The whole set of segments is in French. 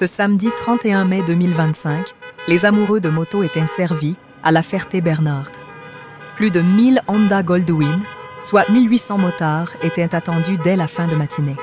Ce samedi 31 mai 2025, les amoureux de moto étaient servis à la Ferté-Bernard. Plus de 1000 Honda Goldwyn, soit 1800 motards, étaient attendus dès la fin de matinée.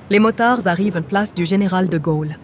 Les motards arrivent place du Général de Gaulle.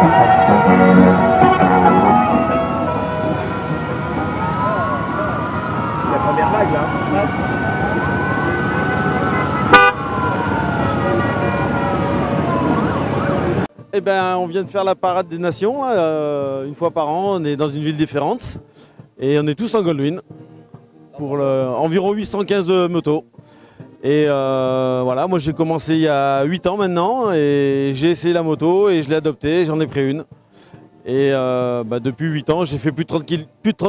La première vague là. Eh ben, on vient de faire la parade des nations, une fois par an, on est dans une ville différente et on est tous en Goldwyn pour environ 815 motos. Et voilà, moi j'ai commencé il y a 8 ans maintenant et j'ai essayé la moto et je l'ai adoptée, j'en ai pris une. Et depuis 8 ans, j'ai fait plus de 30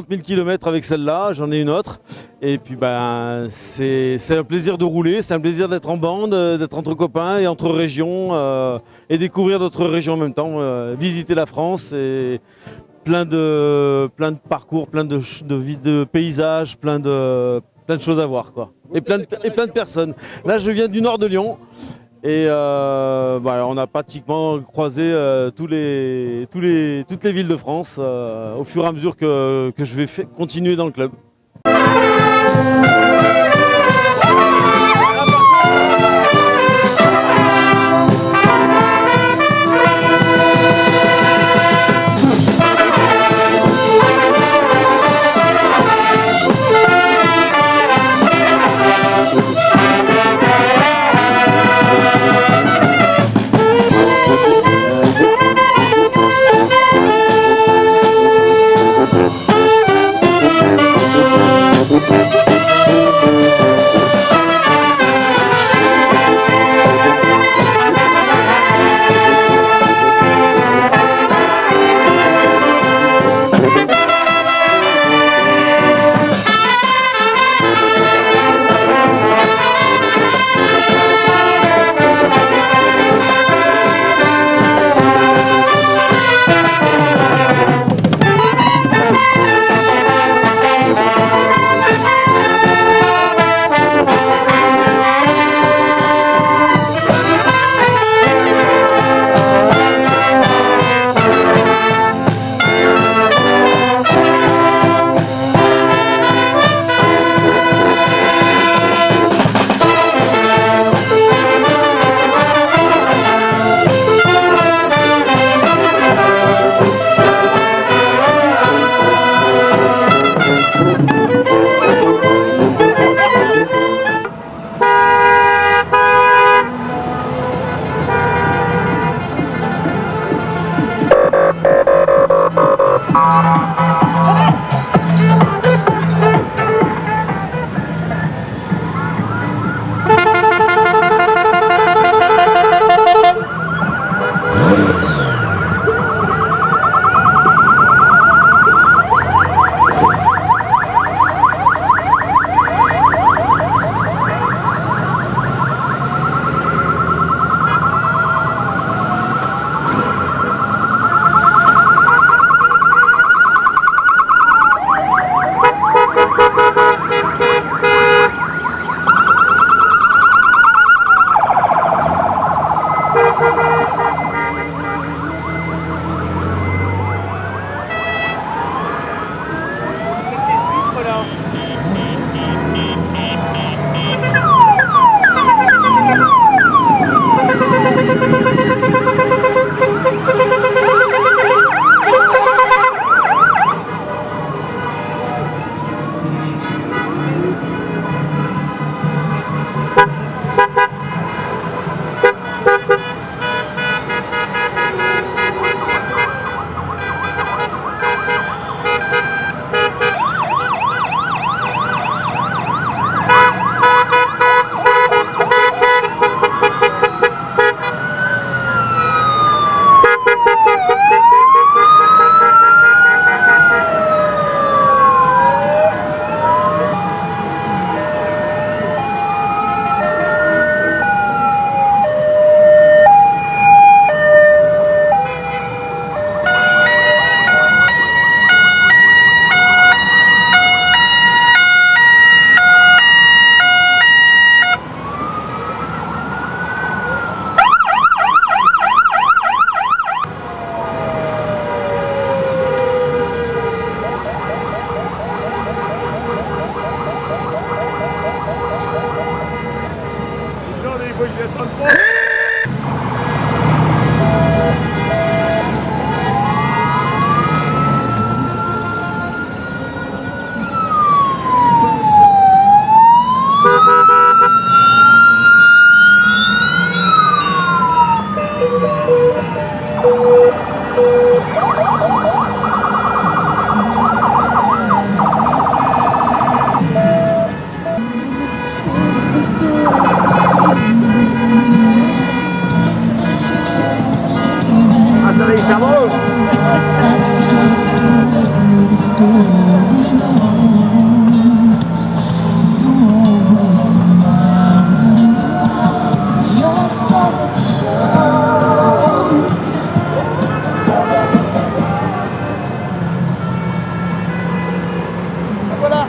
000 km avec celle-là, j'en ai une autre. Et puis c'est un plaisir de rouler, c'est un plaisir d'être en bande, d'être entre copains et entre régions et découvrir d'autres régions en même temps, visiter la France et plein de parcours, plein de paysages, plein de choses à voir quoi. Et plein de personnes. Là je viens du nord de Lyon. Et on a pratiquement croisé toutes les villes de France au fur et à mesure que je vais continuer dans le club. Allez, ça va. Voilà.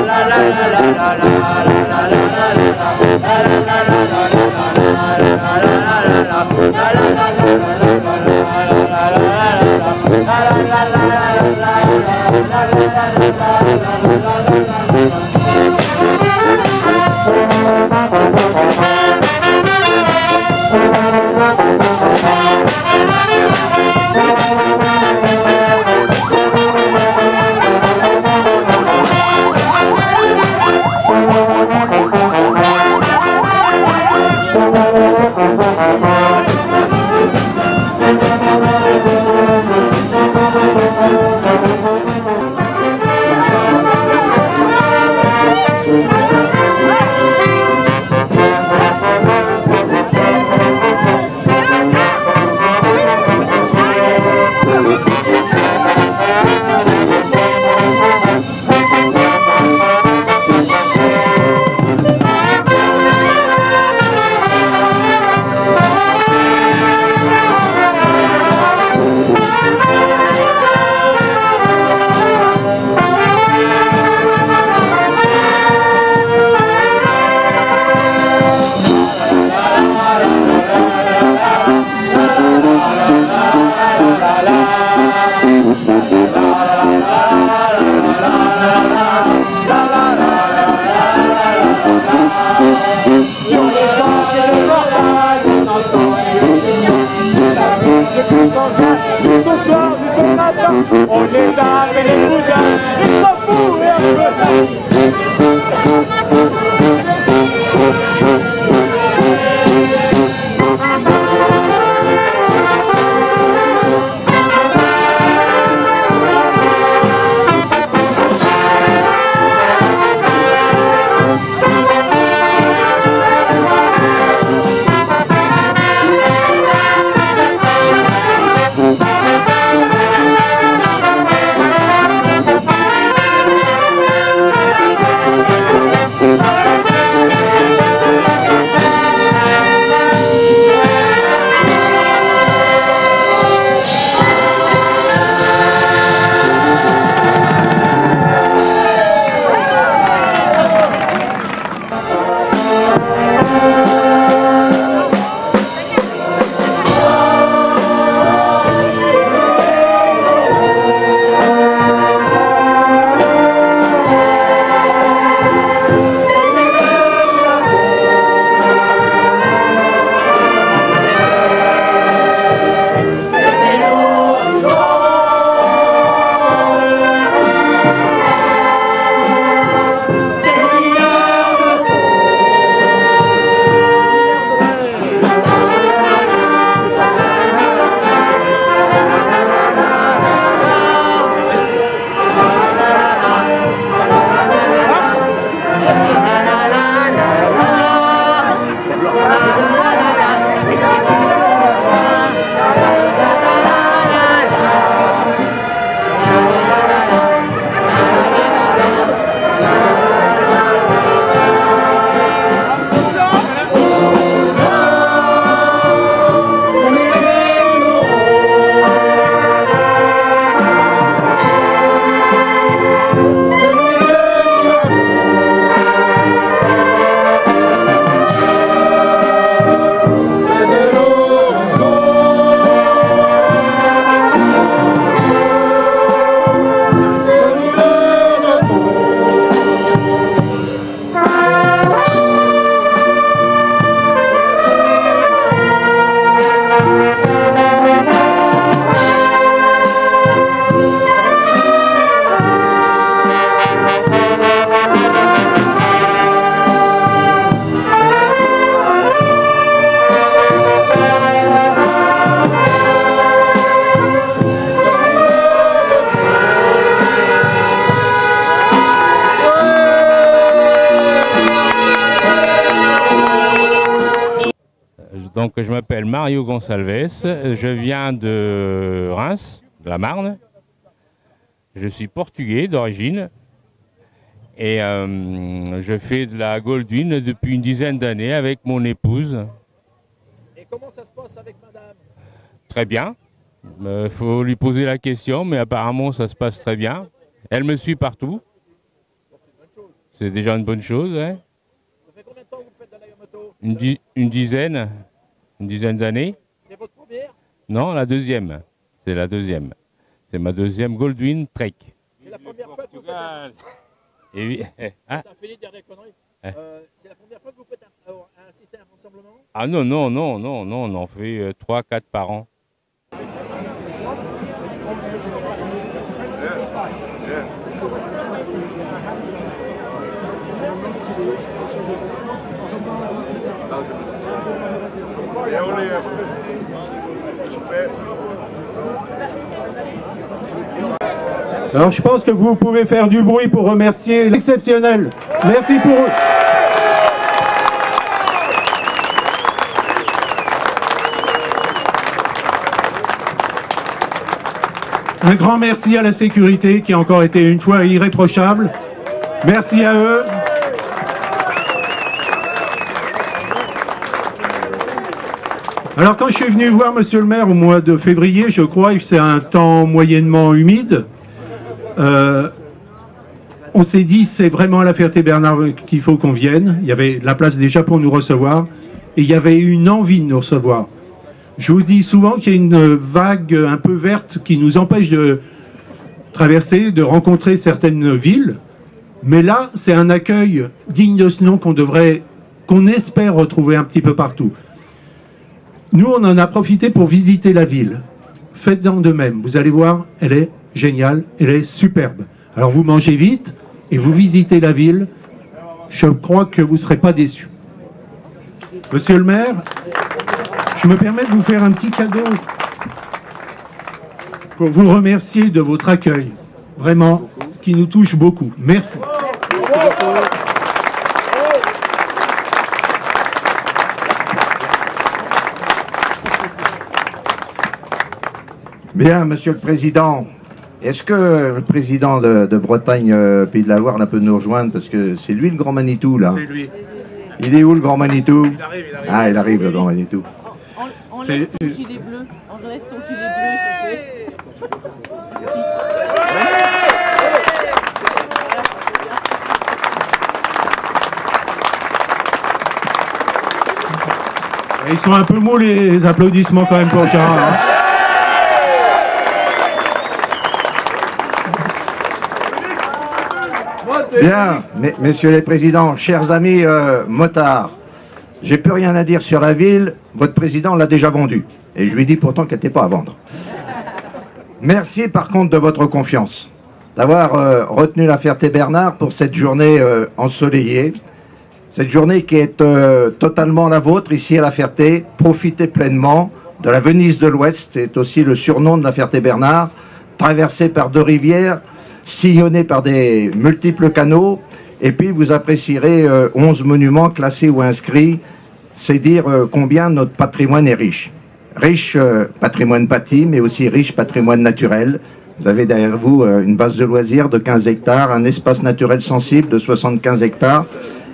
La la la On les a fait les boudins, ils s'en foutent et un Donc, je m'appelle Mario Gonçalves, je viens de Reims, de la Marne. Je suis portugais d'origine et je fais de la Goldwyn depuis une dizaine d'années avec mon épouse. Et comment ça se passe avec madame? Très bien. Il faut lui poser la question, mais apparemment ça se passe très bien. Elle me suit partout. C'est déjà une bonne chose. Hein. Ça fait combien de temps que vous faites de la moto? Une dizaine d'années. C'est votre première? Non, la deuxième. C'est la deuxième. C'est ma deuxième Goldwyn Trek. C'est la première fois que vous faites Et oui. Hein? Philippe, dernière connerie. C'est la première fois que vous faites un système de rassemblement? Ah non, on en fait 3-4 par an. Alors je pense que vous pouvez faire du bruit pour remercier l'exceptionnel. Merci pour eux. Un grand merci à la sécurité qui a encore été une fois irréprochable. Merci à eux. Alors quand je suis venu voir monsieur le maire au mois de février, je crois, c'est un temps moyennement humide, on s'est dit c'est vraiment à la Ferté-Bernard qu'il faut qu'on vienne. Il y avait la place déjà pour nous recevoir et il y avait une envie de nous recevoir. Je vous dis souvent qu'il y a une vague un peu verte qui nous empêche de traverser, de rencontrer certaines villes. Mais là, c'est un accueil digne de ce nom qu'on espère retrouver un petit peu partout. Nous, on en a profité pour visiter la ville. Faites-en de même. Vous allez voir, elle est géniale, elle est superbe. Alors vous mangez vite et vous visitez la ville. Je crois que vous ne serez pas déçus. Monsieur le maire, je me permets de vous faire un petit cadeau pour vous remercier de votre accueil. Vraiment, qui nous touche beaucoup. Merci. Bien, Monsieur le Président, est-ce que le président de Bretagne, Pays de la Loire, peut nous rejoindre? Parce que c'est lui le grand Manitou, là. C'est lui. Il est où le grand Manitou? Il arrive. Ah, il arrive, le grand Manitou. Enlève ton gilet bleu. Enlève ton gilet bleu, je sais. Ils sont un peu mous les applaudissements quand même pour Gérard. Hein. Bien, messieurs les présidents, chers amis motards, j'ai plus rien à dire sur la ville, votre président l'a déjà vendue. Et je lui dis pourtant qu'elle n'était pas à vendre. Merci par contre de votre confiance, d'avoir retenu la Ferté-Bernard pour cette journée ensoleillée. Cette journée qui est totalement la vôtre ici à la Ferté. Profitez pleinement de la Venise de l'Ouest, c'est aussi le surnom de la Ferté-Bernard, traversée par 2 rivières, sillonnée par des multiples canaux, et puis vous apprécierez 11 monuments classés ou inscrits. C'est dire combien notre patrimoine est riche. Riche patrimoine bâti, mais aussi riche patrimoine naturel. Vous avez derrière vous une base de loisirs de 15 hectares, un espace naturel sensible de 75 hectares,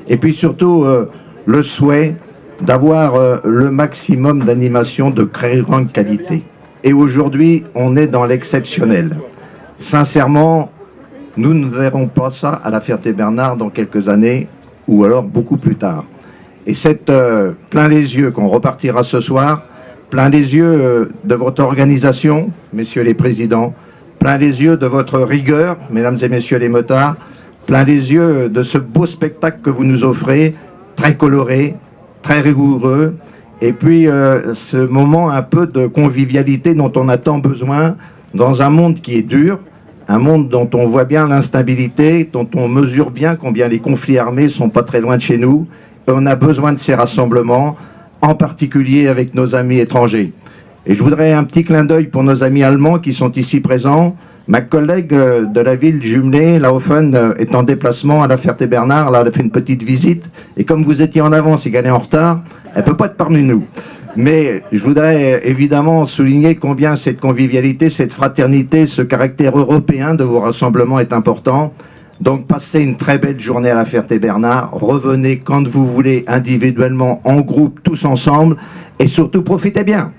et puis surtout le souhait d'avoir le maximum d'animation de très grande qualité. Et aujourd'hui, on est dans l'exceptionnel. Sincèrement, nous ne verrons pas ça à la Ferté-Bernard dans quelques années, ou alors beaucoup plus tard. Et c'est plein les yeux qu'on repartira ce soir, plein les yeux de votre organisation, messieurs les présidents, plein les yeux de votre rigueur, mesdames et messieurs les motards, plein les yeux de ce beau spectacle que vous nous offrez, très coloré, très rigoureux, et puis ce moment un peu de convivialité dont on a tant besoin dans un monde qui est dur, un monde dont on voit bien l'instabilité, dont on mesure bien combien les conflits armés sont pas très loin de chez nous. Et on a besoin de ces rassemblements, en particulier avec nos amis étrangers. Et je voudrais un petit clin d'œil pour nos amis allemands qui sont ici présents. Ma collègue de la ville jumelée, Laufen, est en déplacement à la Ferté-Bernard. Là, elle a fait une petite visite. Et comme vous étiez en avance et qu'elle est en retard, elle ne peut pas être parmi nous. Mais je voudrais évidemment souligner combien cette convivialité, cette fraternité, ce caractère européen de vos rassemblements est important. Donc passez une très belle journée à la Ferté-Bernard. Revenez quand vous voulez, individuellement, en groupe, tous ensemble. Et surtout, profitez bien.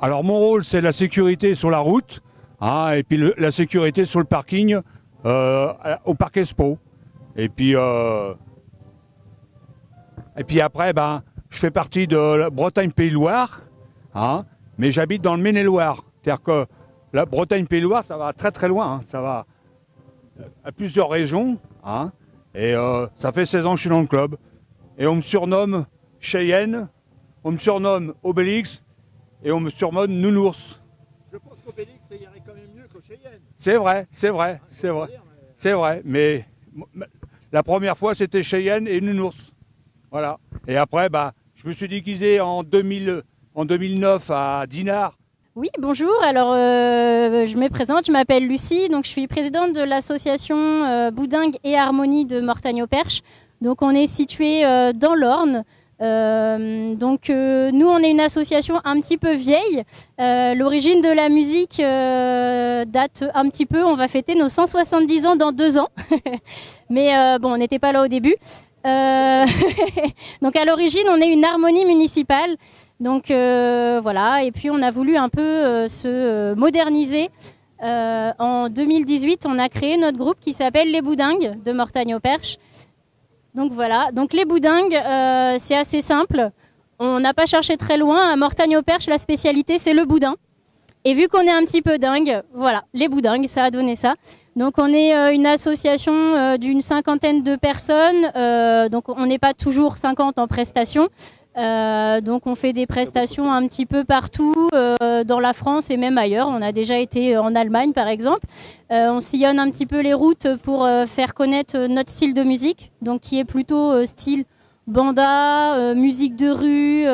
Alors mon rôle, c'est la sécurité sur la route. hein, et puis la sécurité sur le parking au Parc Expo. Et puis après, ben, je fais partie de la Bretagne-Pays-Loire, hein, mais j'habite dans le Maine-et-Loire. C'est-à-dire que la Bretagne-Pays-Loire, ça va très très loin, hein, ça va à plusieurs régions, hein, et ça fait 16 ans que je suis dans le club. Et on me surnomme Cheyenne, on me surnomme Obélix, et on me surnomme Nounours. Je pense qu'Obélix, ça irait quand même mieux qu'au Cheyenne. C'est vrai, c'est vrai, c'est vrai. C'est vrai, mais la première fois, c'était Cheyenne et Nounours. Voilà. Et après, bah, je me suis déguisé en 2009 à Dinard. Oui, bonjour. Alors, je me présente, je m'appelle Lucie. Donc, je suis présidente de l'association Boudingue et Harmonie de Mortagne-au-Perche. Donc, on est situé dans l'Orne. Nous, on est une association un petit peu vieille. L'origine de la musique date un petit peu. On va fêter nos 170 ans dans 2 ans. Mais bon, on n'était pas là au début. Donc, à l'origine, on est une harmonie municipale. Donc voilà, et puis on a voulu un peu se moderniser. En 2018, on a créé notre groupe qui s'appelle Les Boudingues de Mortagne-au-Perche. Donc voilà, donc les Boudingues, c'est assez simple. On n'a pas cherché très loin. À Mortagne-au-Perche, la spécialité, c'est le boudin. Et vu qu'on est un petit peu dingue, voilà, les Boudingues, ça a donné ça. Donc on est une association d'une 50aine de personnes. Donc on n'est pas toujours 50 en prestation. Donc on fait des prestations un petit peu partout dans la France et même ailleurs. On a déjà été en Allemagne par exemple. On sillonne un petit peu les routes pour faire connaître notre style de musique, donc qui est plutôt style banda, musique de rue.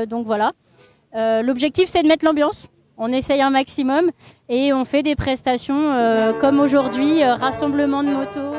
Donc voilà. L'objectif c'est de mettre l'ambiance. On essaye un maximum et on fait des prestations comme aujourd'hui, rassemblement de motos.